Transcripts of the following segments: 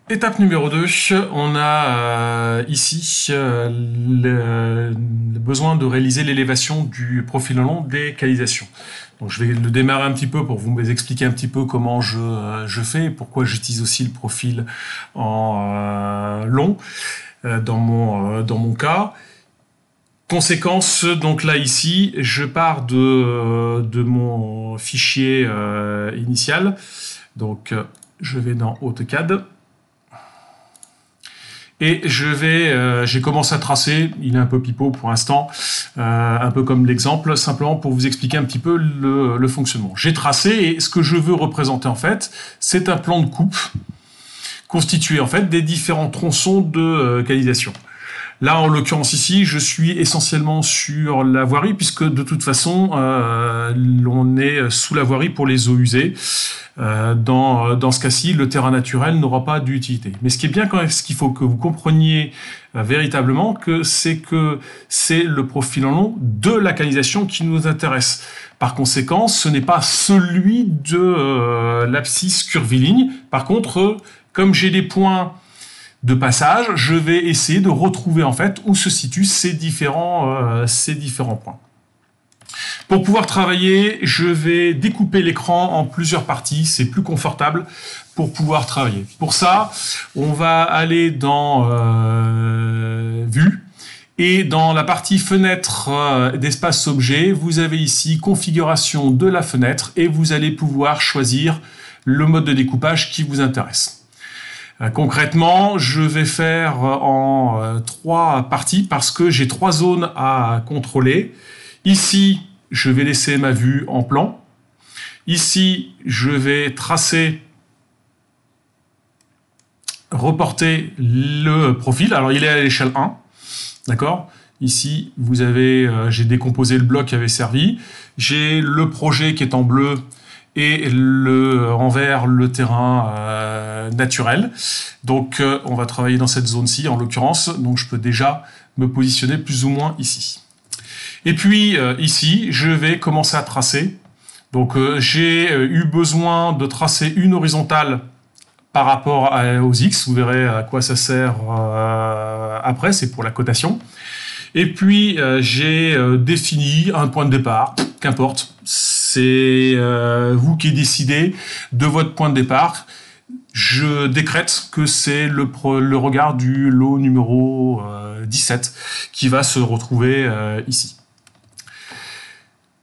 Étape numéro 2, on a ici le besoin de réaliser l'élévation du profil en long des canalisations. Donc je vais le démarrer un petit peu pour vous expliquer un petit peu comment je fais et pourquoi j'utilise aussi le profil en long dans mon cas. Conséquence, donc là ici, je pars de mon fichier initial. Donc je vais dans AutoCAD. Et j'ai commencé à tracer, il est un peu pipeau pour l'instant, un peu comme l'exemple, simplement pour vous expliquer un petit peu le fonctionnement. J'ai tracé et ce que je veux représenter en fait, c'est un plan de coupe constitué en fait des différents tronçons de canalisation. Là, en l'occurrence ici, je suis essentiellement sur la voirie, puisque de toute façon, on est sous la voirie pour les eaux usées. Dans ce cas-ci, le terrain naturel n'aura pas d'utilité. Mais ce qui est bien quand même, ce qu'il faut que vous compreniez véritablement, c'est le profil en long de la canalisation qui nous intéresse. Par conséquent, ce n'est pas celui de l'abscisse curviligne. Par contre, comme j'ai des points de passage, je vais essayer de retrouver en fait où se situent ces différents points. Pour pouvoir travailler, je vais découper l'écran en plusieurs parties, c'est plus confortable pour pouvoir travailler. Pour ça, on va aller dans Vue, et dans la partie fenêtre d'espace objet, vous avez ici configuration de la fenêtre, et vous allez pouvoir choisir le mode de découpage qui vous intéresse. Concrètement, je vais faire en 3 parties parce que j'ai 3 zones à contrôler. Ici, je vais laisser ma vue en plan. Ici, je vais tracer, reporter le profil. Alors, il est à l'échelle 1, d'accord ? Ici, vous avez, j'ai décomposé le bloc qui avait servi. J'ai le projet qui est en bleu et en vert le terrain naturel. Donc on va travailler dans cette zone-ci en l'occurrence, donc je peux déjà me positionner plus ou moins ici. Et puis ici, je vais commencer à tracer. Donc j'ai eu besoin de tracer une horizontale par rapport aux X, vous verrez à quoi ça sert après, c'est pour la cotation. Et puis j'ai défini un point de départ, qu'importe, c'est vous qui décidez de votre point de départ. Je décrète que c'est le regard du lot numéro 17 qui va se retrouver ici.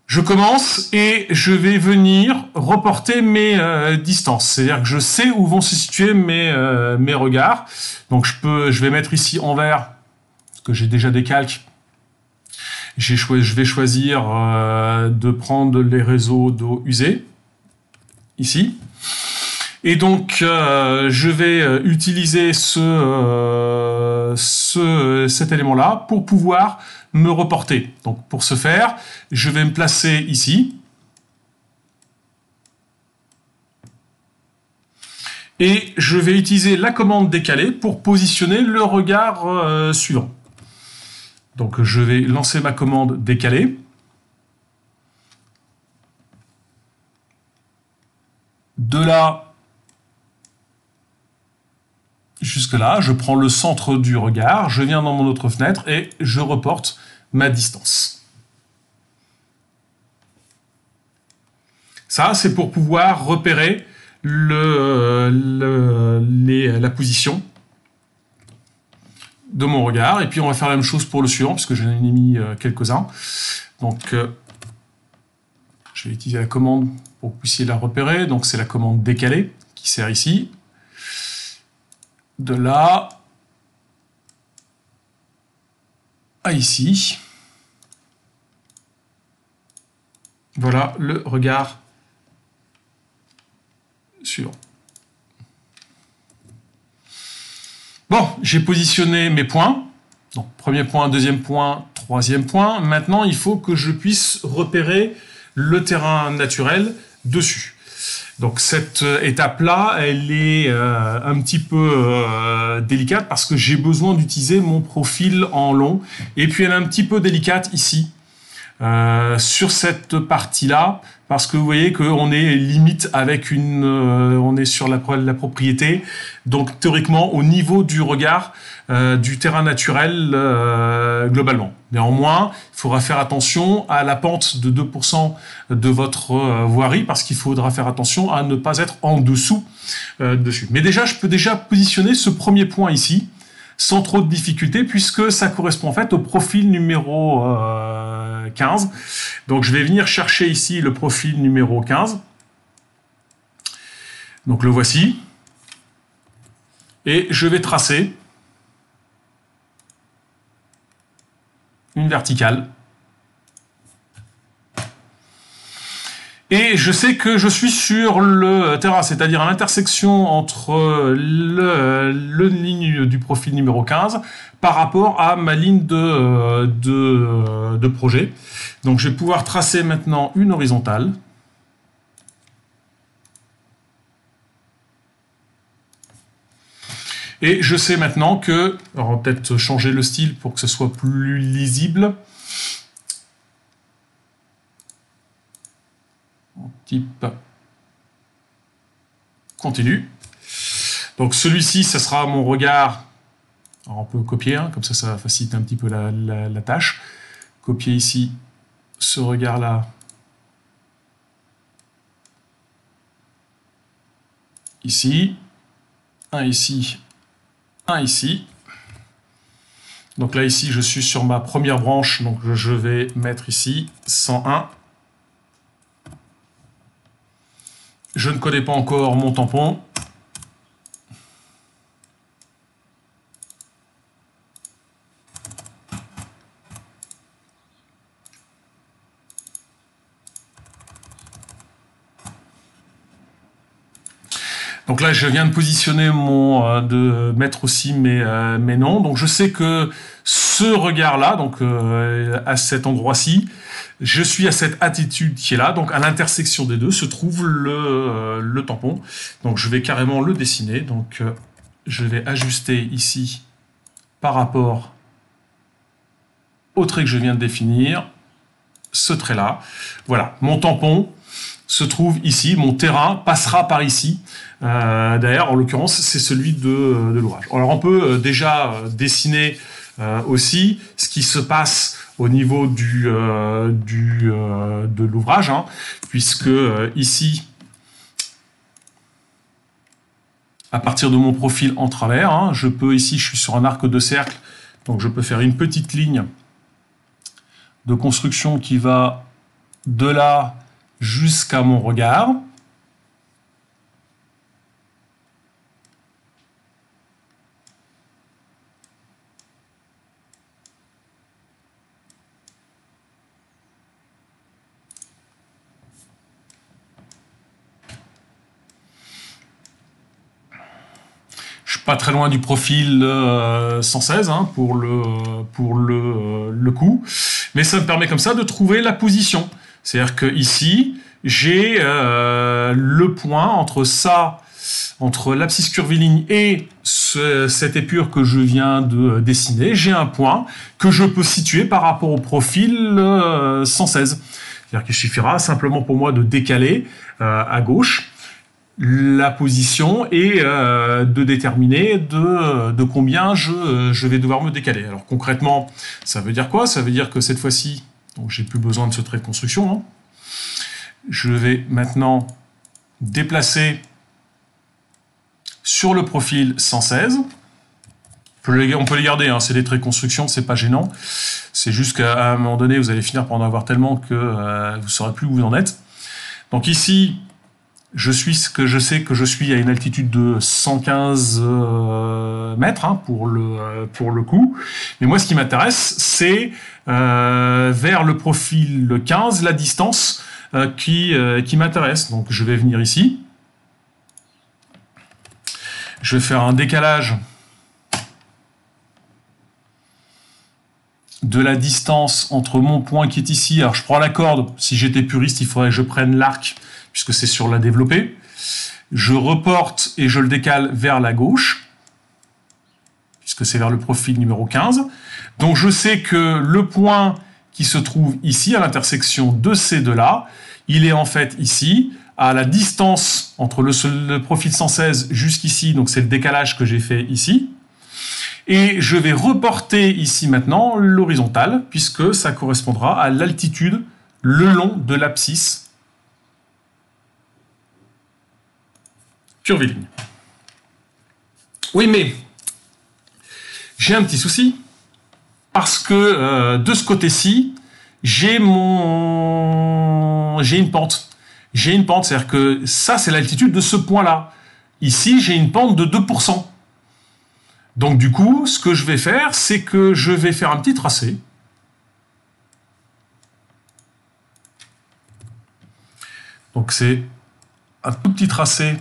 Je commence et je vais venir reporter mes distances. C'est-à-dire que je sais où vont se situer mes regards. Donc je vais mettre ici en vert, parce que j'ai déjà des calques. Je vais choisir de prendre les réseaux d'eau usée, ici. Et donc, je vais utiliser cet élément-là pour pouvoir me reporter. Donc, pour ce faire, je vais me placer ici. Et je vais utiliser la commande décaler pour positionner le regard suivant. Donc je vais lancer ma commande décaler. De là jusque là, je prends le centre du regard, je viens dans mon autre fenêtre et je reporte ma distance. Ça, c'est pour pouvoir repérer la position de mon regard, et puis on va faire la même chose pour le suivant, puisque j'en ai mis quelques-uns. Donc, je vais utiliser la commande pour que vous puissiez la repérer. Donc, c'est la commande décaler qui sert ici. De là à ici. Voilà le regard suivant. Bon, j'ai positionné mes points. Donc, premier point, deuxième point, troisième point. Maintenant, il faut que je puisse repérer le terrain naturel dessus. Donc, cette étape-là, elle est un petit peu délicate parce que j'ai besoin d'utiliser mon profil en long. Et puis, elle est un petit peu délicate ici. Sur cette partie-là, parce que vous voyez qu'on est limite avec on est sur la propriété, donc théoriquement au niveau du regard du terrain naturel globalement. Néanmoins, il faudra faire attention à la pente de 2% de votre voirie, parce qu'il faudra faire attention à ne pas être en dessous dessus. Mais déjà, je peux déjà positionner ce premier point ici, sans trop de difficultés, puisque ça correspond en fait au profil numéro 15. Donc je vais venir chercher ici le profil numéro 15. Donc le voici. Et je vais tracer une verticale. Et je sais que je suis sur le terrain, c'est-à-dire à l'intersection entre le ligne du profil numéro 15 par rapport à ma ligne de projet. Donc je vais pouvoir tracer maintenant une horizontale. Et je sais maintenant que, alors on va peut-être changer le style pour que ce soit plus lisible. Type continue. Donc celui-ci, ça sera mon regard. Alors on peut copier, hein, comme ça facilite un petit peu la tâche. Copier ici ce regard-là. Ici. Un ici. Un ici. Donc là, ici, je suis sur ma première branche. Donc je vais mettre ici 101. Je ne connais pas encore mon tampon. Donc là, je viens de positionner de mettre aussi mes noms. Donc je sais que ce regard-là, donc à cet endroit-ci, je suis à cette attitude qui est là. Donc à l'intersection des deux se trouve le tampon. Donc je vais carrément le dessiner. Donc je vais ajuster ici par rapport au trait que je viens de définir. Ce trait-là. Voilà, mon tampon se trouve ici, mon terrain passera par ici. D'ailleurs, en l'occurrence, c'est celui de l'ouvrage. Alors, on peut déjà dessiner aussi ce qui se passe au niveau de l'ouvrage, hein, puisque ici, à partir de mon profil en travers, hein, je suis sur un arc de cercle, donc je peux faire une petite ligne de construction qui va de là jusqu'à mon regard. Je suis pas très loin du profil 116 hein, pour le coup, mais ça me permet comme ça de trouver la position. C'est-à-dire que ici, j'ai le point entre l'abscisse curviligne et cette épure que je viens de dessiner. J'ai un point que je peux situer par rapport au profil 116. C'est-à-dire qu'il suffira simplement pour moi de décaler à gauche la position et de déterminer de combien je vais devoir me décaler. Alors concrètement, ça veut dire quoi? Ça veut dire que cette fois-ci, donc j'ai plus besoin de ce trait de construction. Hein. Je vais maintenant déplacer sur le profil 116. On peut les garder, hein, c'est des traits de construction, c'est pas gênant. C'est juste qu'à un moment donné, vous allez finir par en avoir tellement que vous ne saurez plus où vous en êtes. Donc ici, je sais que je suis à une altitude de 115 mètres hein, pour le coup. Mais moi, ce qui m'intéresse, c'est vers le profil 15, la distance qui m'intéresse. Donc, je vais venir ici. Je vais faire un décalage de la distance entre mon point qui est ici. Alors, je prends la corde. Si j'étais puriste, il faudrait que je prenne l'arc, puisque c'est sur la développée. Je reporte et je le décale vers la gauche, puisque c'est vers le profil numéro 15. Donc je sais que le point qui se trouve ici, à l'intersection de ces deux-là, il est en fait ici, à la distance entre le profil 116 jusqu'ici, donc c'est le décalage que j'ai fait ici. Et je vais reporter ici maintenant l'horizontale, puisque ça correspondra à l'altitude le long de l'abscisse curviligne. Oui, mais j'ai un petit souci, parce que de ce côté-ci, j'ai une pente. J'ai une pente, c'est-à-dire que ça, c'est l'altitude de ce point-là. Ici, j'ai une pente de 2%. Donc du coup, ce que je vais faire, c'est que je vais faire un petit tracé. Donc c'est un tout petit tracé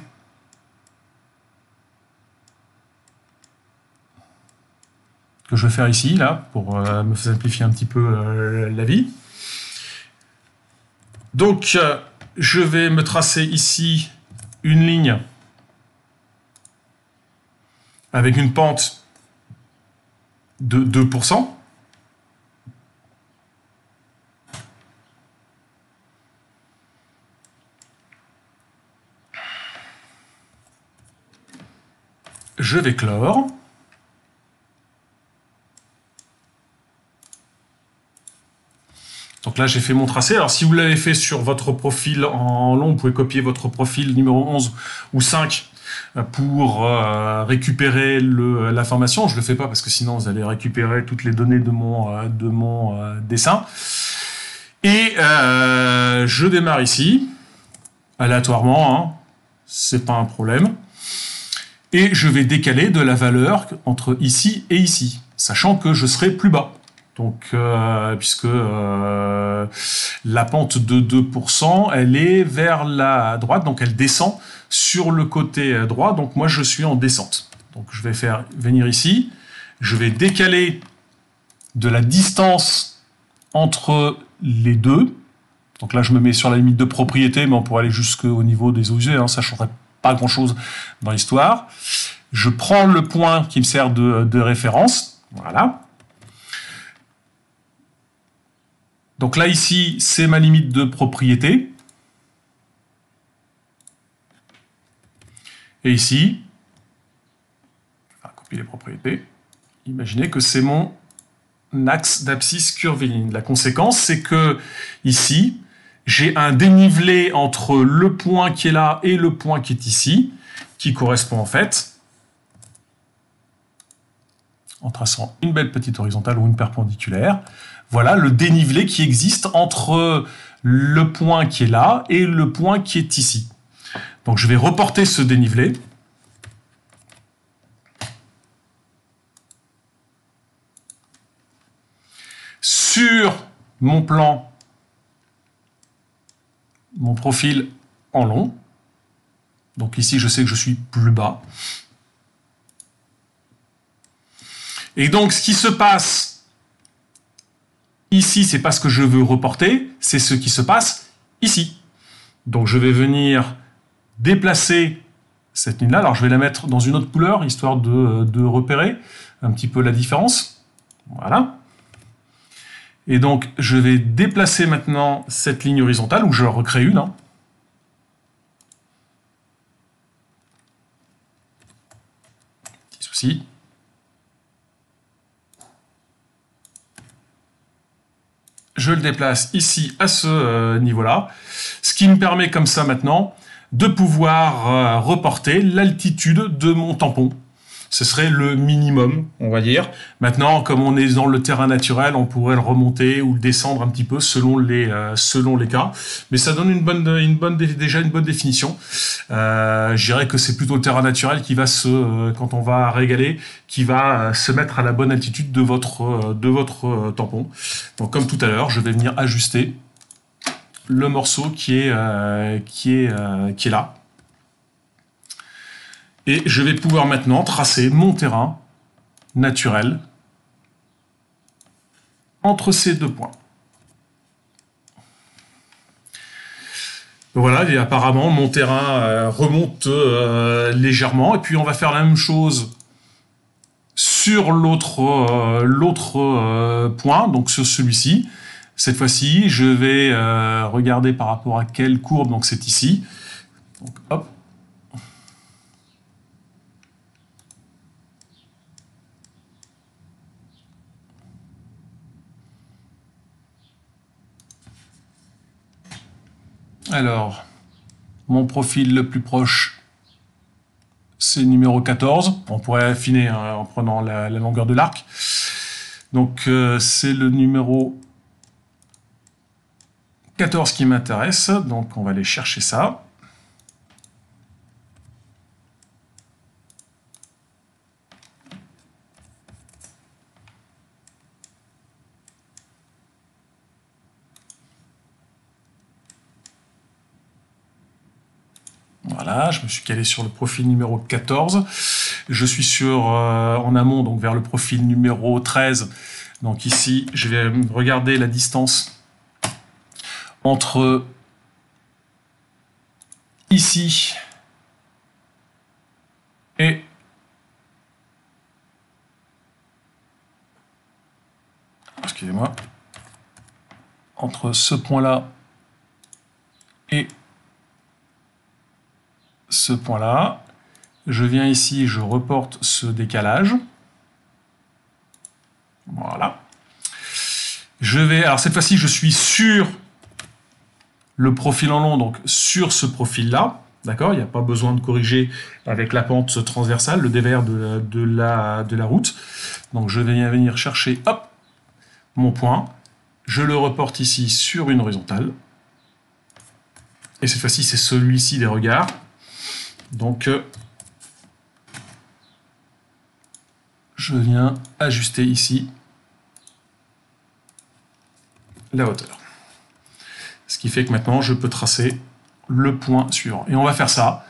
que je vais faire ici, là, pour me simplifier un petit peu la vie. Donc, je vais me tracer ici une ligne avec une pente de 2%. Je vais clore. Donc là, j'ai fait mon tracé. Alors, si vous l'avez fait sur votre profil en long, vous pouvez copier votre profil numéro 11 ou 5 pour récupérer l'information. Je ne le fais pas parce que sinon, vous allez récupérer toutes les données de mon dessin. Et je démarre ici, aléatoirement, hein, c'est pas un problème. Et je vais décaler de la valeur entre ici et ici, sachant que je serai plus bas. Donc, puisque la pente de 2%, elle est vers la droite, donc elle descend sur le côté droit, donc moi je suis en descente. Donc je vais faire venir ici, je vais décaler de la distance entre les deux. Donc là je me mets sur la limite de propriété, mais on pourrait aller jusqu'au niveau des eaux usées, hein, ça ne changerait pas grand-chose dans l'histoire. Je prends le point qui me sert de référence, voilà. Donc là, ici, c'est ma limite de propriété. Et ici, on va copier les propriétés. Imaginez que c'est mon axe d'abscisse curviligne. La conséquence, c'est que ici, j'ai un dénivelé entre le point qui est là et le point qui est ici, qui correspond en fait, en traçant une belle petite horizontale ou une perpendiculaire, voilà le dénivelé qui existe entre le point qui est là et le point qui est ici. Donc je vais reporter ce dénivelé. Sur mon plan, mon profil en long. Donc ici, je sais que je suis plus bas. Et donc, ce qui se passe ici, c'est pas ce que je veux reporter, c'est ce qui se passe ici. Donc, je vais venir déplacer cette ligne-là. Alors, je vais la mettre dans une autre couleur, histoire de repérer un petit peu la différence. Voilà. Et donc, je vais déplacer maintenant cette ligne horizontale, où je recrée une. Hein. Petit souci. Je le déplace ici à ce niveau-là, ce qui me permet comme ça maintenant de pouvoir reporter l'altitude de mon tampon. Ce serait le minimum, on va dire. Maintenant, comme on est dans le terrain naturel, on pourrait le remonter ou le descendre un petit peu selon les cas. Mais ça donne déjà une bonne définition. Je dirais que c'est plutôt le terrain naturel qui va quand on va régaler, qui va se mettre à la bonne altitude de votre tampon. Donc, comme tout à l'heure, je vais venir ajuster le morceau qui est là. Et je vais pouvoir maintenant tracer mon terrain naturel entre ces deux points. Voilà, et apparemment mon terrain remonte légèrement. Et puis on va faire la même chose sur l'autre point, donc sur celui-ci. Cette fois-ci, je vais regarder par rapport à quelle courbe, donc c'est ici. Donc, hop. Alors, mon profil le plus proche, c'est numéro 14. On pourrait affiner hein, en prenant la longueur de l'arc. Donc, c'est le numéro 14 qui m'intéresse. Donc, on va aller chercher ça. Voilà, je me suis calé sur le profil numéro 14. Je suis en amont, donc vers le profil numéro 13. Donc ici, je vais regarder la distance entre ici et excusez-moi, entre ce point-là et ce point-là. Je viens ici, je reporte ce décalage. Voilà. Je vais, alors cette fois-ci, je suis sur le profil en long, donc sur ce profil-là. D'accord, il n'y a pas besoin de corriger avec la pente transversale, le dévers de la route. Donc je vais venir chercher, hop, mon point. Je le reporte ici sur une horizontale. Et cette fois-ci, c'est celui-ci des regards. Donc, je viens ajuster ici la hauteur. Ce qui fait que maintenant, je peux tracer le point suivant. Et on va faire ça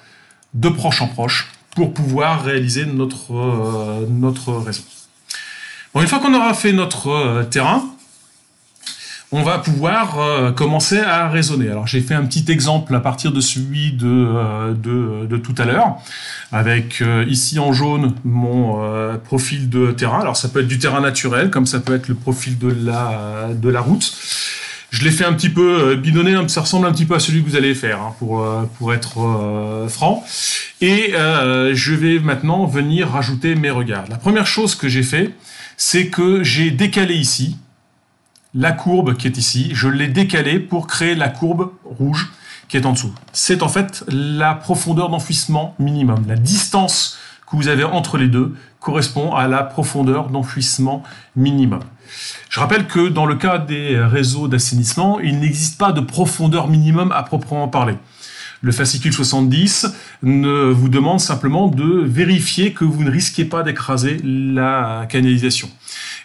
de proche en proche pour pouvoir réaliser notre réseau. Bon, une fois qu'on aura fait notre terrain, on va pouvoir commencer à raisonner. Alors j'ai fait un petit exemple à partir de celui de tout à l'heure, avec ici en jaune mon profil de terrain. Alors ça peut être du terrain naturel, comme ça peut être le profil de la route. Je l'ai fait un petit peu bidonné, ça ressemble un petit peu à celui que vous allez faire, hein, pour être franc. Et je vais maintenant venir rajouter mes regards. La première chose que j'ai fait, c'est que j'ai décalé ici la courbe qui est ici, je l'ai décalée pour créer la courbe rouge qui est en dessous. C'est en fait la profondeur d'enfouissement minimum. La distance que vous avez entre les deux correspond à la profondeur d'enfouissement minimum. Je rappelle que dans le cas des réseaux d'assainissement, il n'existe pas de profondeur minimum à proprement parler. Le fascicule 70 vous demande simplement de vérifier que vous ne risquez pas d'écraser la canalisation.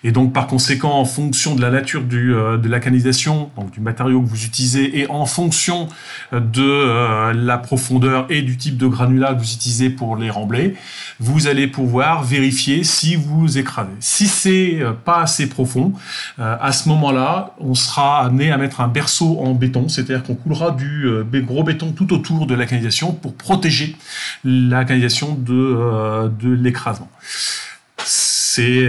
Et donc, par conséquent, en fonction de la nature de la canalisation, donc du matériau que vous utilisez, et en fonction de la profondeur et du type de granulat que vous utilisez pour les remblais, vous allez pouvoir vérifier si vous écrasez. Si c'est pas assez profond, à ce moment-là, on sera amené à mettre un berceau en béton, c'est-à-dire qu'on coulera du gros béton tout autour de la canalisation pour protéger la canalisation de l'écrasement. C'est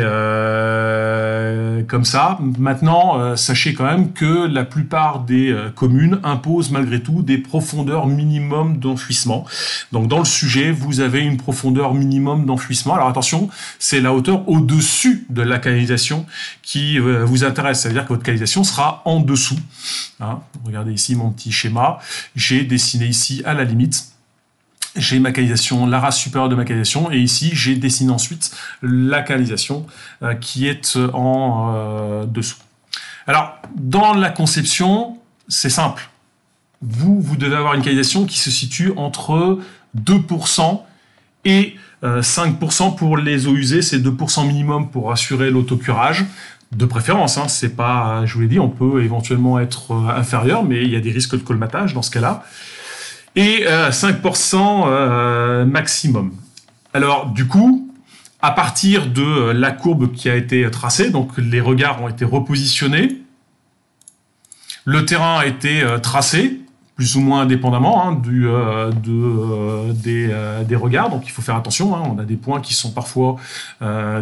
comme ça. Maintenant, sachez quand même que la plupart des communes imposent malgré tout des profondeurs minimum d'enfouissement. Donc dans le sujet, vous avez une profondeur minimum d'enfouissement. Alors attention, c'est la hauteur au-dessus de la canalisation qui vous intéresse. Ça veut dire que votre canalisation sera en dessous. Hein, regardez ici mon petit schéma. J'ai dessiné ici à la limite. J'ai ma canalisation, la race supérieure de ma canalisation, et ici j'ai dessiné ensuite la canalisation qui est en dessous. Alors, dans la conception, c'est simple. Vous devez avoir une canalisation qui se situe entre 2% et 5% pour les eaux usées, c'est 2% minimum pour assurer l'autocurage. De préférence, hein, c'est pas, je vous l'ai dit, on peut éventuellement être inférieur, mais il y a des risques de colmatage dans ce cas-là. Et 5% maximum. Alors, du coup, à partir de la courbe qui a été tracée, donc les regards ont été repositionnés, le terrain a été tracé plus ou moins indépendamment hein, des regards. Donc il faut faire attention, hein. On a des points qui sont parfois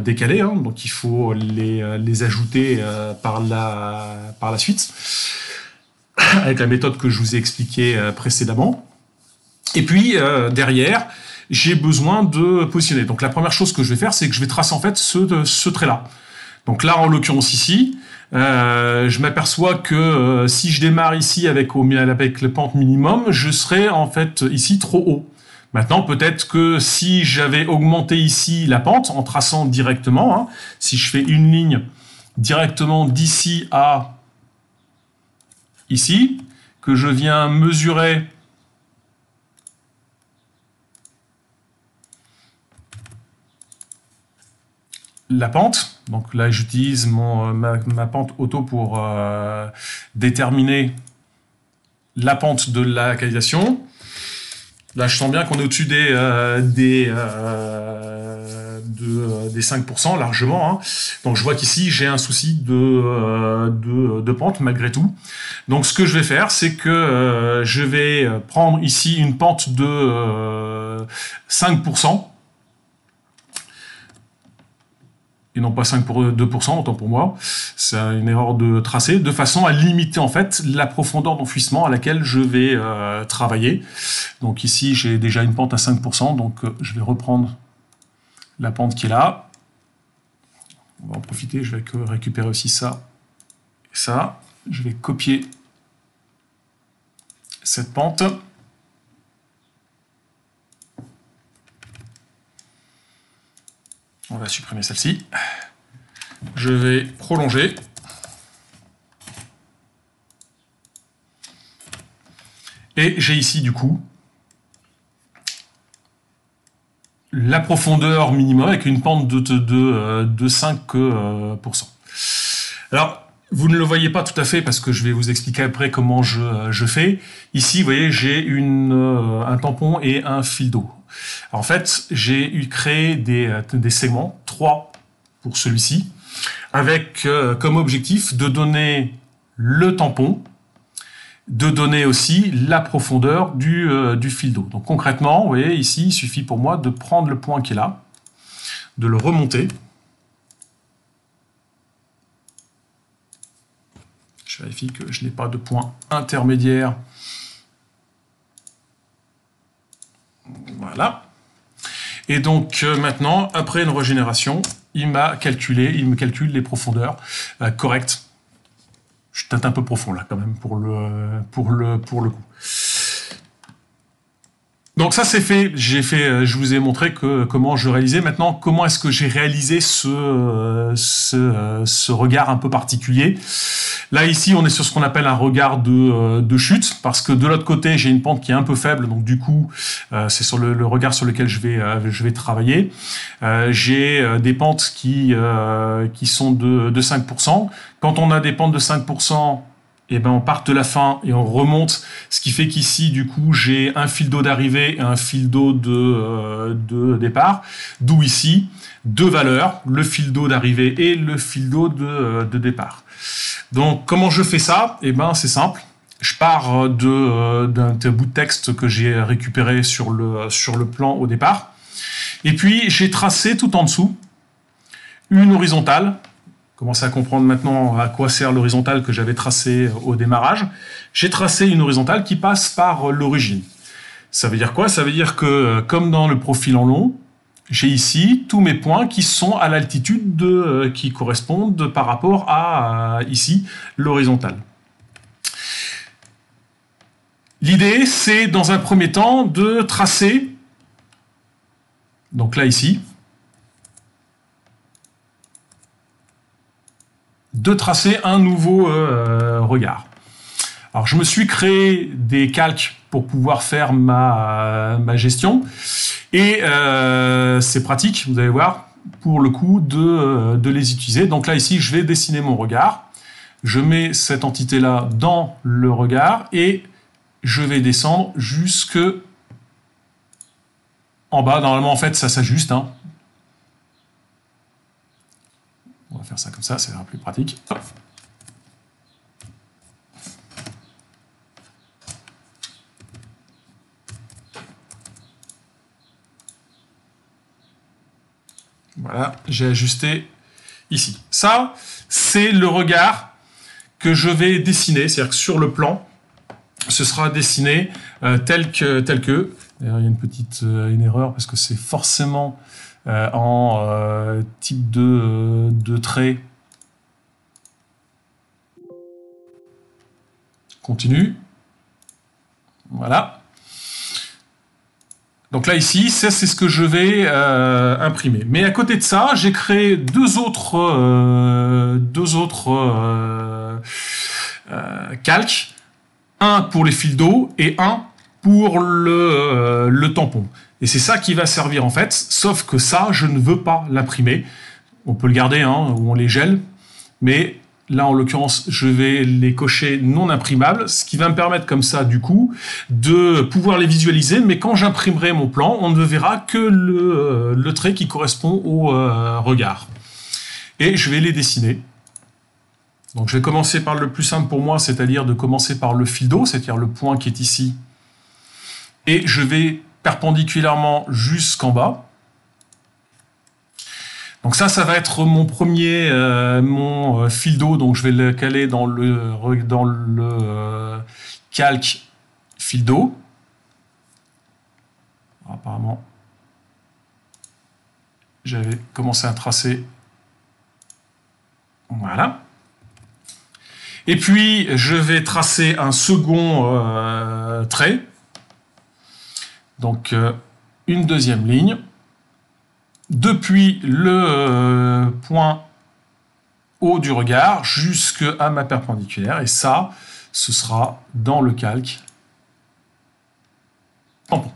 décalés, hein, donc il faut les ajouter par la suite, avec la méthode que je vous ai expliquée précédemment. Et puis derrière, j'ai besoin de positionner. Donc la première chose que je vais faire, c'est que je vais tracer en fait ce trait-là. Donc là, en l'occurrence ici, je m'aperçois que si je démarre ici avec le pente minimum, je serai en fait ici trop haut. Maintenant, peut-être que si j'avais augmenté ici la pente en traçant directement, hein, si je fais une ligne directement d'ici à ici, que je viens mesurer la pente, donc là j'utilise ma pente auto pour déterminer la pente de la localisation. Là je sens bien qu'on est au-dessus des 5% largement, hein. Donc je vois qu'ici j'ai un souci de pente malgré tout. Donc ce que je vais faire, c'est que je vais prendre ici une pente de 5%. Et non pas 2%, autant pour moi. C'est une erreur de tracé, de façon à limiter en fait la profondeur d'enfouissement à laquelle je vais travailler. Donc ici, j'ai déjà une pente à 5%, donc je vais reprendre la pente qui est là. On va en profiter, je vais récupérer aussi ça et ça. Je vais copier cette pente. On va supprimer celle-ci. Je vais prolonger. Et j'ai ici, du coup, la profondeur minimum avec une pente de 5%. Alors, vous ne le voyez pas tout à fait parce que je vais vous expliquer après comment je fais. Ici, vous voyez, j'ai un tampon et un fil d'eau. En fait, j'ai créé des segments, 3 pour celui-ci, avec comme objectif de donner le tampon, de donner aussi la profondeur du fil d'eau. Donc concrètement, vous voyez, ici, il suffit pour moi de prendre le point qui est là, de le remonter. Je vérifie que je n'ai pas de point intermédiaire. Voilà. Et donc maintenant, après une régénération, il me calcule les profondeurs correctes. Je suis peut-être un peu profond là quand même pour le coup. Donc ça c'est fait. Je vous ai montré comment je réalisais. Maintenant, comment est-ce que j'ai réalisé ce regard un peu particulier. Là, ici, on est sur ce qu'on appelle un regard de chute, parce que de l'autre côté, j'ai une pente qui est un peu faible, donc du coup, c'est sur le regard sur lequel je vais travailler. J'ai des pentes qui sont de 5%. Quand on a des pentes de 5%, eh ben on part de la fin et on remonte, ce qui fait qu'ici, du coup, j'ai un fil d'eau d'arrivée et un fil d'eau de départ, d'où ici, deux valeurs, le fil d'eau d'arrivée et le fil d'eau de départ. Donc, comment je fais ça? Eh ben, c'est simple. Je pars d'un bout de texte que j'ai récupéré sur le plan au départ. Et puis, j'ai tracé tout en dessous une horizontale. Commencez à comprendre maintenant à quoi sert l'horizontale que j'avais tracée au démarrage. J'ai tracé une horizontale qui passe par l'origine. Ça veut dire quoi? Ça veut dire que, comme dans le profil en long, j'ai ici tous mes points qui sont à l'altitude qui correspondent par rapport à ici l'horizontale. L'idée, c'est dans un premier temps de tracer, donc là ici, de tracer un nouveau regard. Alors je me suis créé des calques pour pouvoir faire ma gestion. Et c'est pratique, vous allez voir, pour le coup, de les utiliser. Donc là, ici, je vais dessiner mon regard. Je mets cette entité-là dans le regard et je vais descendre jusque en bas. Normalement, en fait, ça s'ajuste. Hein. On va faire ça comme ça, ça sera plus pratique. Hop. Voilà, j'ai ajusté ici. Ça, c'est le regard que je vais dessiner, c'est-à-dire que sur le plan, ce sera dessiné tel que. D'ailleurs, il y a une erreur parce que c'est forcément en type de trait. Continue. Voilà. Donc là, ici, c'est ce que je vais imprimer. Mais à côté de ça, j'ai créé deux autres calques. Un pour les fils d'eau et un pour le tampon. Et c'est ça qui va servir en fait, sauf que ça, je ne veux pas l'imprimer. On peut le garder, hein, ou on les gèle, mais là, en l'occurrence, je vais les cocher non imprimables, ce qui va me permettre comme ça, du coup, de pouvoir les visualiser, mais quand j'imprimerai mon plan, on ne verra que le trait qui correspond au regard. Et je vais les dessiner. Donc je vais commencer par le plus simple pour moi, c'est-à-dire de commencer par le fil d'eau, c'est-à-dire le point qui est ici. Et je vais perpendiculairement jusqu'en bas. Donc ça va être mon premier fil d'eau, donc je vais le caler dans le calque fil d'eau. Apparemment, j'avais commencé à tracer. Voilà. Et puis, je vais tracer un second trait. Donc, une deuxième ligne. Depuis le point haut du regard jusqu'à ma perpendiculaire. Et ça, ce sera dans le calque tampon.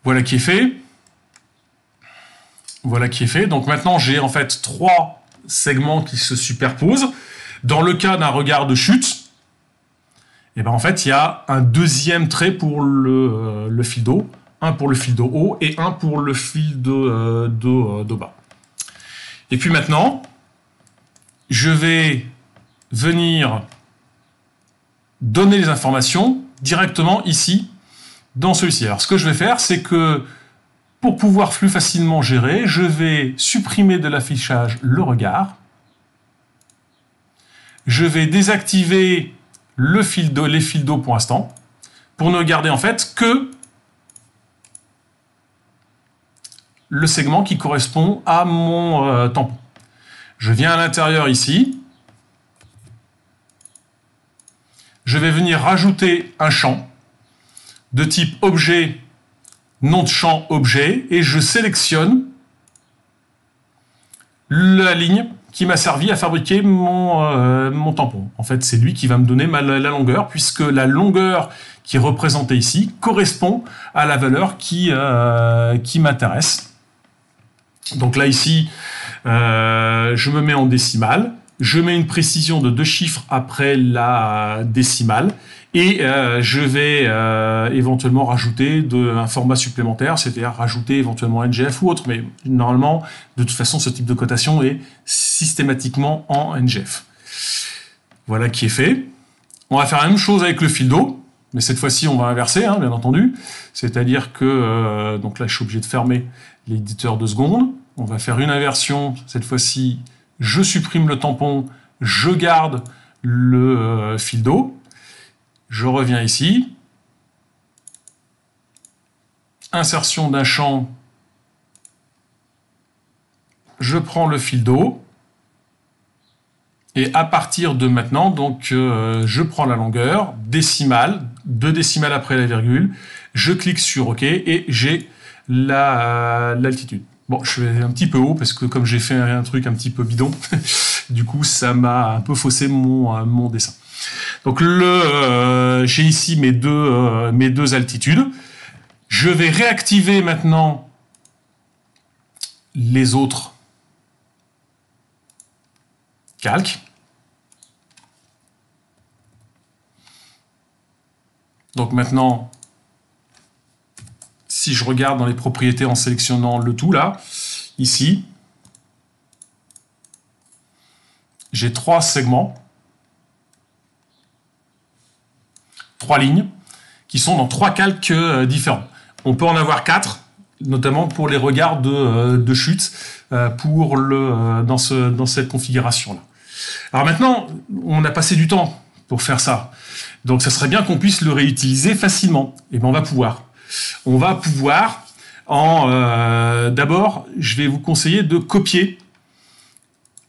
Voilà qui est fait. Voilà qui est fait. Donc maintenant, j'ai en fait 3 segments qui se superposent. Dans le cas d'un regard de chute, et ben en fait, il y a un deuxième trait pour le fil d'eau, un pour le fil d'eau haut et un pour le fil d'eau bas. Et puis maintenant, je vais venir donner les informations directement ici, dans celui-ci. Alors, ce que je vais faire, c'est que pour pouvoir plus facilement gérer, je vais supprimer de l'affichage le regard. Je vais désactiver les fils d'eau pour l'instant, pour ne garder en fait que le segment qui correspond à mon tampon. Je viens à l'intérieur ici. Je vais venir rajouter un champ de type objet, nom de champ objet, et je sélectionne la ligne qui m'a servi à fabriquer mon tampon. En fait, c'est lui qui va me donner la longueur, puisque la longueur qui est représentée ici correspond à la valeur qui m'intéresse. Donc là, ici, je me mets en décimale, je mets une précision de 2 chiffres après la décimale, et je vais éventuellement rajouter un format supplémentaire, c'est-à-dire rajouter éventuellement NGF ou autre, mais normalement, de toute façon, ce type de cotation est systématiquement en NGF. Voilà qui est fait. On va faire la même chose avec le fil d'eau, mais cette fois-ci, on va inverser, hein, bien entendu. C'est-à-dire que, donc là, je suis obligé de fermer l'éditeur 2 secondes. On va faire une inversion, cette fois-ci, je supprime le tampon, je garde le fil d'eau. Je reviens ici, insertion d'un champ, je prends le fil d'eau, et à partir de maintenant, donc, je prends la longueur, décimale, 2 décimales après la virgule, je clique sur OK, et j'ai l'altitude. Bon, je vais un petit peu haut, parce que comme j'ai fait un truc un petit peu bidon, du coup, ça m'a un peu faussé mon dessin. Donc j'ai ici mes deux altitudes. Je vais réactiver maintenant les autres calques. Donc maintenant, si je regarde dans les propriétés en sélectionnant le tout là, ici, j'ai 3 segments. 3 lignes qui sont dans 3 calques différents. On peut en avoir 4, notamment pour les regards de chute dans cette configuration-là. Alors maintenant, on a passé du temps pour faire ça. Donc ça serait bien qu'on puisse le réutiliser facilement. Et bien on va pouvoir. On va pouvoir d'abord, je vais vous conseiller de copier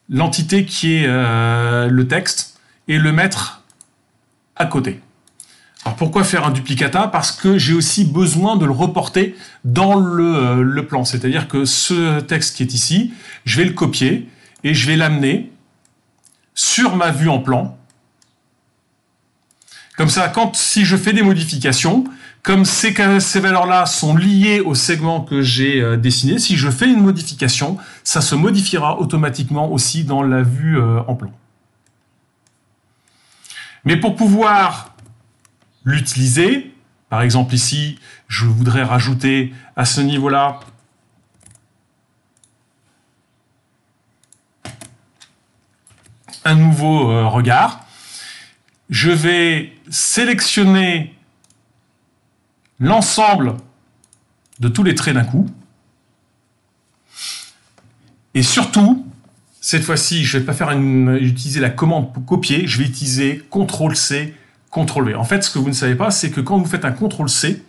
l'entité qui est le texte et le mettre à côté. Alors pourquoi faire un duplicata? Parce que j'ai aussi besoin de le reporter dans le plan. C'est-à-dire que ce texte qui est ici, je vais le copier et je vais l'amener sur ma vue en plan. Comme ça, si je fais des modifications, comme ces valeurs-là sont liées au segment que j'ai dessiné, si je fais une modification, ça se modifiera automatiquement aussi dans la vue en plan. Mais pour pouvoir l'utiliser, par exemple ici, je voudrais rajouter à ce niveau-là un nouveau regard. Je vais sélectionner l'ensemble de tous les traits d'un coup. Et surtout, cette fois-ci, je ne vais pas utiliser la commande pour copier, je vais utiliser CTRL-C, CTRL-V. En fait, ce que vous ne savez pas, c'est que quand vous faites un CTRL-C,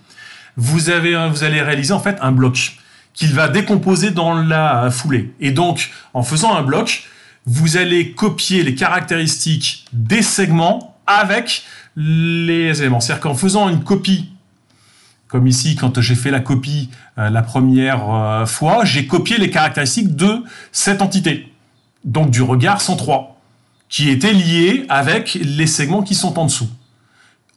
vous allez réaliser en fait un bloc qu'il va décomposer dans la foulée. Et donc, en faisant un bloc, vous allez copier les caractéristiques des segments avec les éléments. C'est-à-dire qu'en faisant une copie, comme ici, quand j'ai fait la copie la première fois, j'ai copié les caractéristiques de cette entité, donc du regard 103, qui était lié avec les segments qui sont en dessous.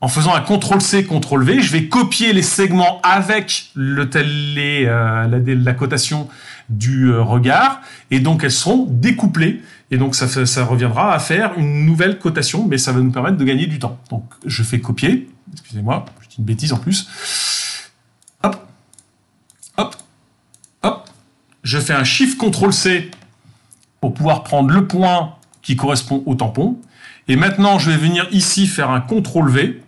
En faisant un CTRL-C, CTRL-V, je vais copier les segments avec la cotation du regard, et donc elles seront découplées. Et donc ça reviendra à faire une nouvelle cotation, mais ça va nous permettre de gagner du temps. Donc je fais copier, excusez-moi, je dis une bêtise en plus. Hop, hop, hop. Je fais un Shift CTRL-C pour pouvoir prendre le point qui correspond au tampon. Et maintenant, je vais venir ici faire un CTRL-V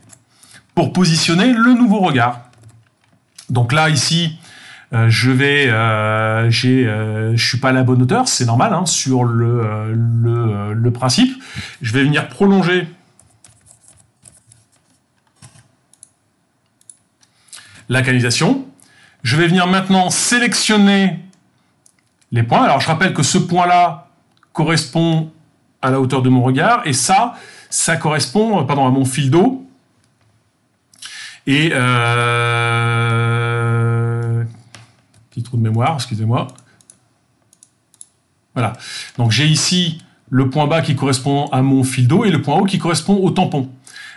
pour positionner le nouveau regard. Donc là, ici, je suis pas à la bonne hauteur, c'est normal, hein, sur le principe. Je vais venir prolonger la canalisation. Je vais venir maintenant sélectionner les points. Alors je rappelle que ce point-là correspond à la hauteur de mon regard, et ça correspond, à mon fil d'eau. Et petit trou de mémoire, excusez-moi. Voilà. Donc j'ai ici le point bas qui correspond à mon fil d'eau et le point haut qui correspond au tampon.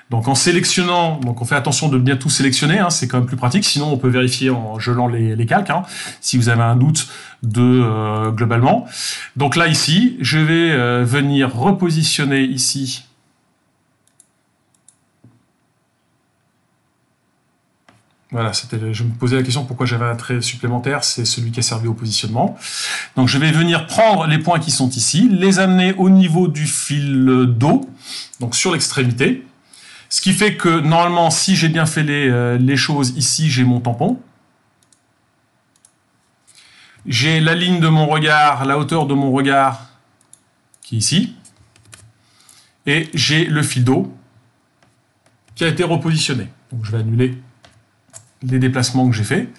Donc en sélectionnant, donc on fait attention de bien tout sélectionner, hein, c'est quand même plus pratique, sinon on peut vérifier en gelant les calques, hein, si vous avez un doute globalement. Donc là ici, je vais venir repositionner ici voilà, je me posais la question pourquoi j'avais un trait supplémentaire, c'est celui qui a servi au positionnement. Donc je vais venir prendre les points qui sont ici, les amener au niveau du fil d'eau, donc sur l'extrémité. Ce qui fait que normalement, si j'ai bien fait les choses, ici j'ai mon tampon. J'ai la ligne de mon regard, la hauteur de mon regard qui est ici. Et j'ai le fil d'eau qui a été repositionné. Donc je vais annuler les déplacements que j'ai faits.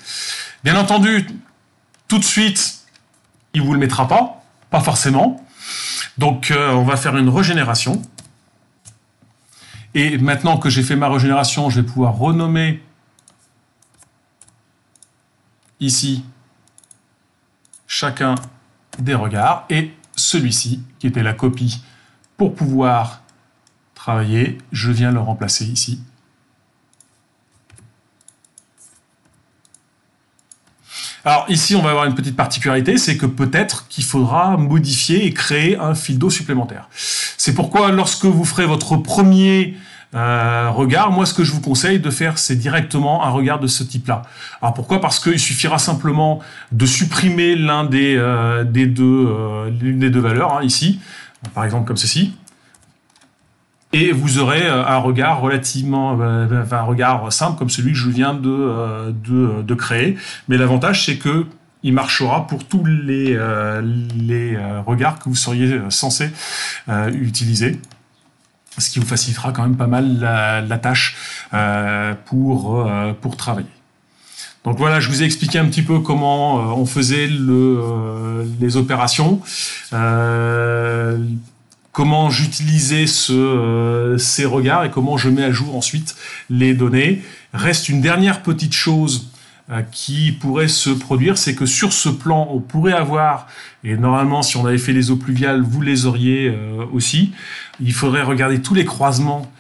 Bien entendu, tout de suite, il ne vous le mettra pas forcément. Donc on va faire une régénération. Et maintenant que j'ai fait ma régénération, je vais pouvoir renommer ici chacun des regards. Et celui-ci, qui était la copie pour pouvoir travailler, je viens le remplacer ici. Alors ici, on va avoir une petite particularité, c'est que peut-être qu'il faudra modifier et créer un fil d'eau supplémentaire. C'est pourquoi lorsque vous ferez votre premier regard, moi ce que je vous conseille de faire, c'est directement un regard de ce type-là. Alors pourquoi? Parce qu'il suffira simplement de supprimer l'une des deux valeurs, hein, ici, par exemple comme ceci. et vous aurez un regard relativement, un regard simple comme celui que je viens de créer. Mais l'avantage, c'est que il marchera pour tous les regards que vous seriez censé utiliser. Ce qui vous facilitera quand même pas mal la tâche pour travailler. Donc voilà, je vous ai expliqué un petit peu comment on faisait les opérations, comment j'utilisais ces regards et comment je mets à jour ensuite les données. Reste une dernière petite chose qui pourrait se produire, c'est que sur ce plan, on pourrait avoir, et normalement si on avait fait les eaux pluviales, vous les auriez aussi, il faudrait regarder tous les croisements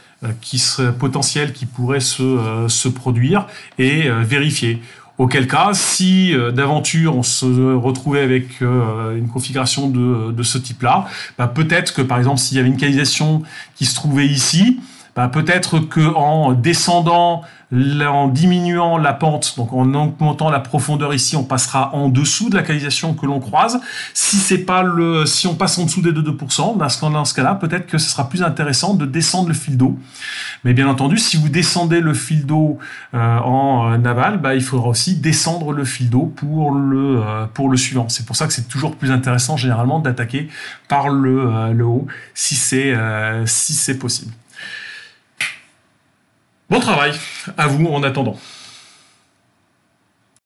qui seraient potentiels, qui pourraient se produire et vérifier. Auquel cas, si d'aventure on se retrouvait avec une configuration de ce type-là, bah, peut-être que par exemple s'il y avait une canalisation qui se trouvait ici, bah, peut-être qu'en descendant, en diminuant la pente, donc en augmentant la profondeur ici, on passera en dessous de la canalisation que l'on croise. Si on passe en dessous des 2%, dans ce cas-là, peut-être que ce sera plus intéressant de descendre le fil d'eau. Mais bien entendu, si vous descendez le fil d'eau en aval, bah, il faudra aussi descendre le fil d'eau pour le suivant. C'est pour ça que c'est toujours plus intéressant généralement d'attaquer par le haut si c'est possible. Bon travail à vous en attendant.